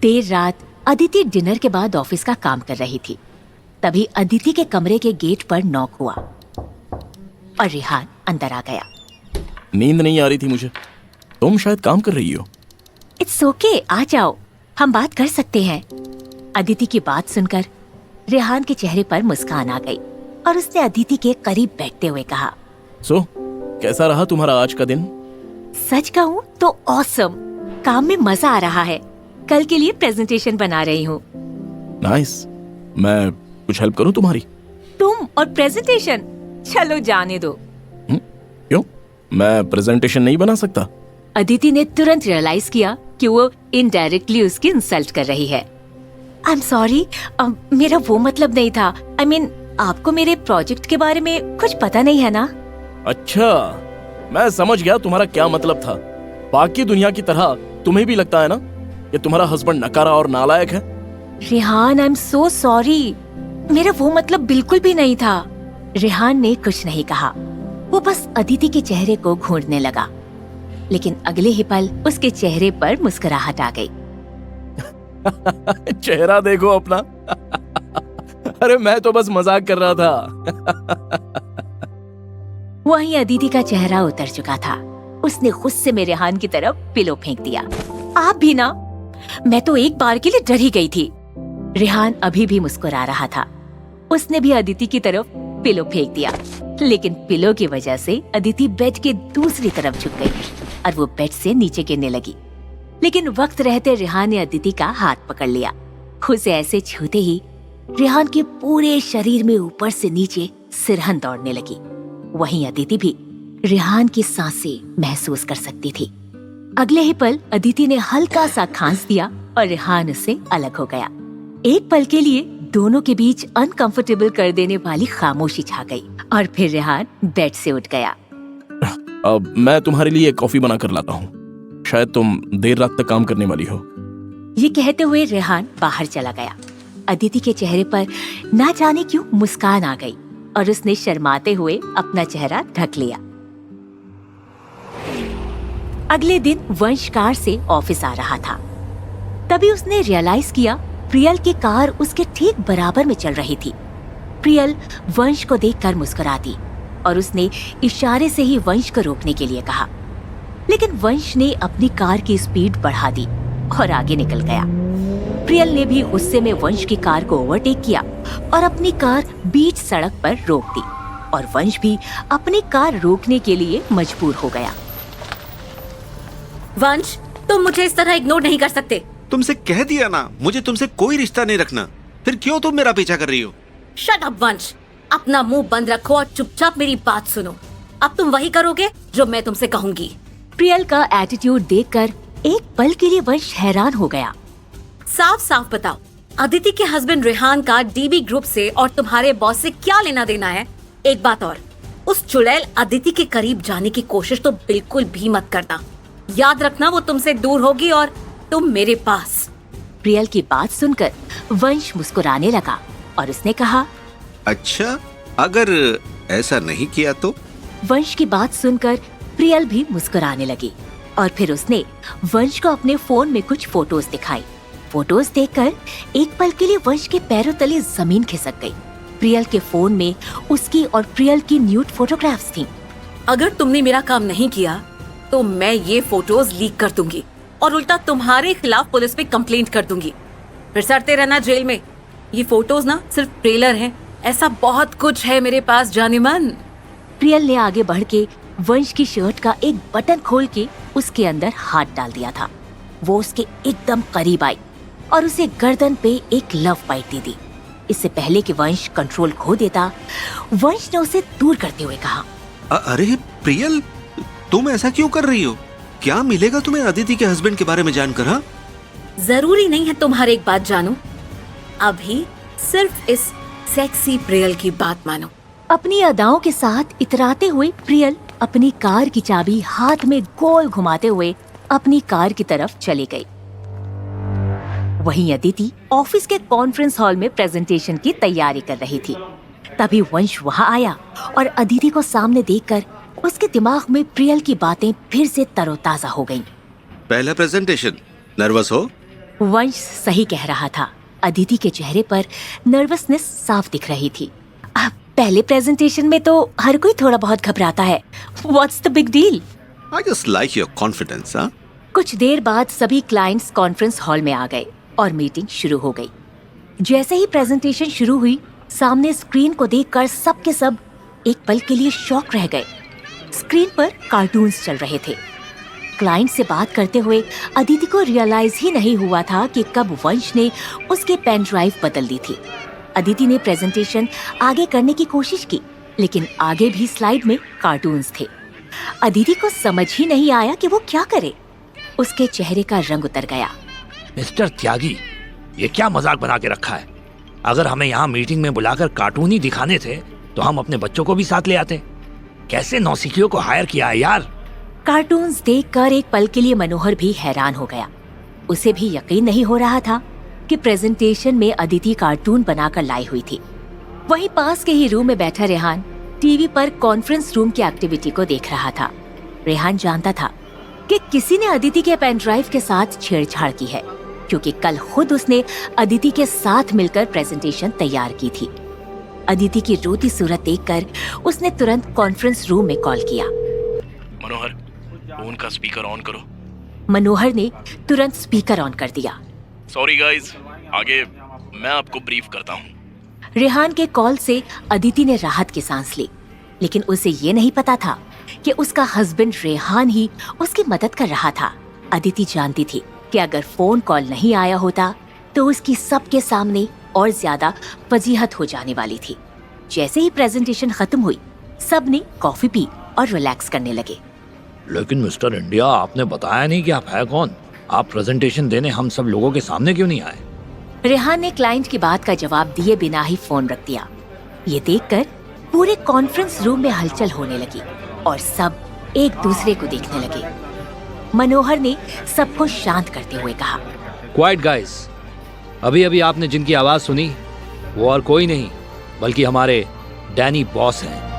देर रात अदिति डिनर के बाद ऑफिस का काम कर रही थी। तभी अदिति के कमरे के गेट पर नॉक हुआ और रेहान अंदर आ गया। नींद नहीं आ रही थी मुझे, तुम शायद काम कर रही हो। इट्स ओके, आ जाओ, हम बात कर सकते हैं। अदिति की बात सुनकर रेहान के चेहरे पर मुस्कान आ गई और उसने अदिति के करीब बैठते हुए कहा, सो कैसा रहा तुम्हारा आज का दिन? सच कहूँ तो ऑसम, काम में मजा आ रहा है। कल के लिए प्रेजेंटेशन बना रही हूँ। नाइस, मैं कुछ हेल्प करूँ तुम्हारी? तुम और प्रेजेंटेशन, चलो जाने दो। क्यों, मैं प्रेजेंटेशन नहीं बना सकता? अदिति ने तुरंत रियलाइज किया कि वो इनडायरेक्टली उसकी इंसल्ट कर रही है। आई एम सॉरी, मेरा वो मतलब नहीं था। I mean, आपको मेरे प्रोजेक्ट के बारे में कुछ पता नहीं है ना? अच्छा, मैं समझ गया तुम्हारा क्या मतलब था। बाकी दुनिया की तरह तुम्हें भी लगता है ना कि तुम्हारा हस्बैंड नकारा और नालायक है? Rehan, I am so sorry, मेरा वो मतलब बिल्कुल भी नहीं था। रेहान ने कुछ नहीं कहा, वो बस अदिति के चेहरे को घूरने लगा। लेकिन अगले ही पल उसके चेहरे पर मुस्कुराहट आ गई। चेहरा देखो अपना। अरे मैं तो बस मजाक कर रहा था। वहीं अदिति का चेहरा उतर चुका था। उसने गुस्से में रेहान की तरफ पिलो फेंक दिया। आप भी ना, मैं तो एक बार के लिए डर ही गई थी। रेहान अभी भी मुस्कुरा रहा था। उसने भी अदिति की तरफ पिलो फेंक दिया, लेकिन पिलो की वजह से अदिति बेड के दूसरी तरफ झुक गई और वो बेड से नीचे गिरने लगी। लेकिन वक्त रहते रेहान ने अदिति का हाथ पकड़ लिया। उसे ऐसे छूते ही रेहान के पूरे शरीर में ऊपर से नीचे सिरहन दौड़ने लगी। वहीं अदिति भी रेहान की सांसें महसूस कर सकती थी। अगले ही पल अदिति ने हल्का सा खांस दिया और रेहान उससे अलग हो गया। एक पल के लिए दोनों के बीच अनकंफर्टेबल कर देने वाली खामोशी छा गई और फिर रेहान बेड से उठ गया। अब मैं तुम्हारे लिए कॉफी बना कर लाता हूँ, शायद तुम देर रात तक काम करने वाली हो। ये कहते हुए रेहान बाहर चला गया। अदिति के चेहरे पर ना जाने क्यों मुस्कान आ गई और उसने शर्माते हुए अपना चेहरा ढक लिया। अगले दिन वंश कार से ऑफिस आ रहा था। तभी उसने रियलाइज किया प्रियल की कार उसके ठीक बराबर में चल रही थी। प्रियल वंश को देखकर मुस्कुरा दी और उसने इशारे से ही वंश को रोकने के लिए कहा, लेकिन वंश ने अपनी कार की स्पीड बढ़ा दी और आगे निकल गया। प्रियल ने भी गुस्से में वंश की कार को ओवरटेक किया और अपनी कार बीच सड़क पर रोक दी और वंश भी अपनी कार रोकने के लिए मजबूर हो गया। वंश, तुम मुझे इस तरह इग्नोर नहीं कर सकते। तुमसे कह दिया ना, मुझे तुमसे कोई रिश्ता नहीं रखना, फिर क्यों तुम मेरा पीछा कर रही हो? शट अप वंश, अपना मुंह बंद रखो और चुपचाप मेरी बात सुनो। अब तुम वही करोगे जो मैं तुमसे कहूंगी। प्रियल का एटीट्यूड देखकर एक पल के लिए वंश हैरान हो गया। साफ साफ बताओ, अदिति के हस्बैंड रेहान का डीबी ग्रुप से और तुम्हारे बॉस से क्या लेना देना है? एक बात और, उस चुड़ैल अदिति के करीब जाने की कोशिश तो बिल्कुल भी मत करना। याद रखना, वो तुमसे दूर होगी और तुम मेरे पास। प्रियल की बात सुनकर वंश मुस्कुराने लगा और उसने कहा, अच्छा, अगर ऐसा नहीं किया तो? वंश की बात सुनकर प्रियल भी मुस्कुराने लगी और फिर उसने वंश को अपने फोन में कुछ फोटोज दिखाई। फोटोज देखकर एक पल के लिए वंश के पैरों तले जमीन खिसक गई। प्रियल के फोन में उसकी और प्रियल की न्यूड फोटोग्राफ्स थीं। अगर तुमने मेरा काम नहीं किया तो मैं ये फोटोज लीक कर दूंगी और उल्टा तुम्हारे खिलाफ पुलिस में कंप्लेंट कर दूंगी। फिर सड़ते रहना जेल में। ये फोटोज ना सिर्फ ट्रेलर हैं, ऐसा बहुत कुछ है मेरे पास जाने मन। प्रियल ने आगे बढ़ के वंश की शर्ट का एक बटन खोल के उसके अंदर हाथ डाल दिया था। वो उसके एकदम करीब आई और उसे गर्दन पे एक लव बाइट दे दी। इससे पहले कि वंश कंट्रोल खो देता, वंश ने उसे दूर करते हुए कहा, अरे प्रियल, तुम ऐसा क्यों कर रही हो? क्या मिलेगा तुम्हें अदिति के हस्बैंड के बारे में जानकर? हाँ, जरूरी नहीं है तुम हर एक बात जानो, अभी सिर्फ इस सेक्सी प्रियल की बात मानो। अपनी अदाओं के साथ इतराते हुए प्रियल अपनी कार की चाबी हाथ में गोल घुमाते हुए अपनी कार की तरफ चली गई। वहीं अदिति ऑफिस के कॉन्फ्रेंस हॉल में प्रेजेंटेशन की तैयारी कर रही थी। तभी वंश वहां आया और अदिति को सामने देखकर उसके दिमाग में प्रियल की बातें फिर से तरोताजा हो गईं। पहला प्रेजेंटेशन, नर्वस हो? वंश सही कह रहा था। अदिति के चेहरे पर नर्वसनेस साफ दिख रही थी। पहले प्रेजेंटेशन में तो हर कोई थोड़ा बहुत घबराता है। What's the big deal? I just like your confidence, huh? कुछ देर बाद सभी क्लाइंट्स कॉन्फ्रेंस हॉल में आ गए और मीटिंग शुरू हो गई। जैसे ही प्रेजेंटेशन शुरू हुई, सामने स्क्रीन को देखकर सब के सब एक पल के लिए शॉक रह गए। स्क्रीन पर कार्टून्स चल रहे थे। क्लाइंट से बात करते हुए अदिति को रियलाइज ही नहीं हुआ था कि कब वंश ने उसके पेन ड्राइव बदल दी थी। अदिति ने प्रेजेंटेशन आगे करने की कोशिश की, लेकिन आगे भी स्लाइड में कार्टून्स थे। अदिति को समझ ही नहीं आया कि वो क्या करे। उसके चेहरे का रंग उतर गया। मिस्टर त्यागी, ये क्या मजाक बना के रखा है? अगर हमें यहाँ मीटिंग में बुलाकर कार्टून ही दिखाने थे तो हम अपने बच्चों को भी साथ ले आते। कैसे नौसिखियों को हायर किया है यार। कार्टून्स देखकर एक पल के लिए मनोहर भी हैरान हो गया। उसे भी यकीन नहीं हो रहा था कि प्रेजेंटेशन में अदिति कार्टून बनाकर लाई हुई थी। वहीं पास के ही रूम में बैठा रेहान टीवी पर कॉन्फ्रेंस रूम की एक्टिविटी को देख रहा था। रेहान जानता था कि किसी ने अदिति के पेन ड्राइव के साथ छेड़छाड़ की है, क्योंकि कल खुद उसने अदिति के साथ मिलकर प्रेजेंटेशन तैयार की थी। अदिति की रोती सूरत देखकर उसने तुरंत कॉन्फ्रेंस रूम में कॉल किया। मनोहर, फोन का स्पीकर ऑन करो। मनोहर ने तुरंत स्पीकर ऑन कर दिया। सॉरी गाइस, आगे मैं आपको ब्रीफ करता हूँ। रेहान के कॉल से अदिति ने राहत की सांस ली, लेकिन उसे ये नहीं पता था कि उसका हस्बैंड रेहान ही उसकी मदद कर रहा था। अदिति जानती थी कि अगर फोन कॉल नहीं आया होता तो उसकी सबके सामने और ज्यादा फजीहत हो जाने वाली थी। जैसे ही प्रेजेंटेशन खत्म हुई, सब ने कॉफी पी और रिलैक्स करने लगे। लेकिन मिस्टर इंडिया, आपने बताया नहीं कि आप है कौन। आप प्रेजेंटेशन देने हम सब लोगों के सामने क्यों नहीं आए? रेहान ने क्लाइंट की बात का जवाब दिए बिना ही फोन रख दिया। ये देखकर पूरे कॉन्फ्रेंस रूम में हलचल होने लगी और सब एक दूसरे को देखने लगे। मनोहर ने सबको शांत करते हुए कहा, क्वाइट गाइस, अभी अभी आपने जिनकी आवाज सुनी वो और कोई नहीं बल्कि हमारे डैनी बॉस हैं।